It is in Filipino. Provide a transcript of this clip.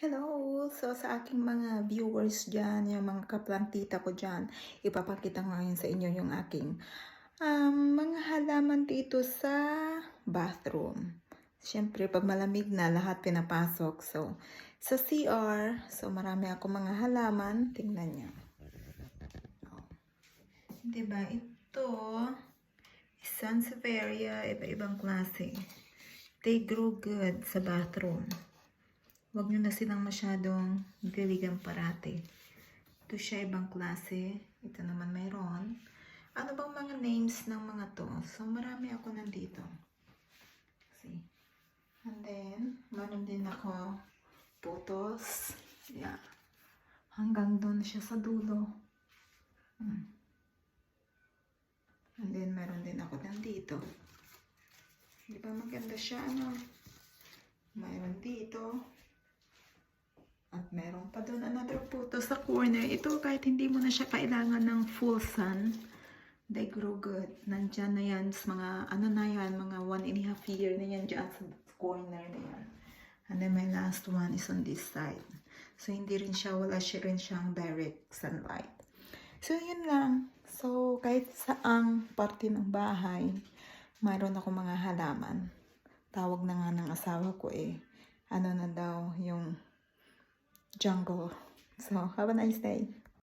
Hello! So, sa aking mga viewers dyan, yung mga kaplantita ko dyan, ipapakita ko ngayon sa inyo yung aking mga halaman dito sa bathroom. Siyempre, pag malamig na, lahat pinapasok. So, sa CR, so marami ako mga halaman. Tingnan nyo. Oh. Diba? Ito, Sansevieria, iba-ibang klase. They grow good sa bathroom. Huwag nyo na silang masyadong diligan parati. Ito siya ibang klase. Ito naman mayroon. Ano bang mga names ng mga to? So, marami ako nandito. See? And then, meron din ako photos. Yeah. Hanggang doon siya sa dulo. And then, meron din ako nandito. Di ba maganda siya? Ano? Mayroon dito. At meron pa doon another photo sa corner. Ito kahit hindi mo na siya kailangan ng full sun, they grow good. Nandyan na yan sa mga, ano na yan, mga 1.5 year na yan dyan sa corner na yan. And then my last one is on this side. So hindi rin siya, wala siya rin siyang direct sunlight. So yun lang. So kahit saang parte ng bahay, mayroon ako mga halaman. Tawag na nga ng asawa ko ano na daw yung jungle. So, have a nice day.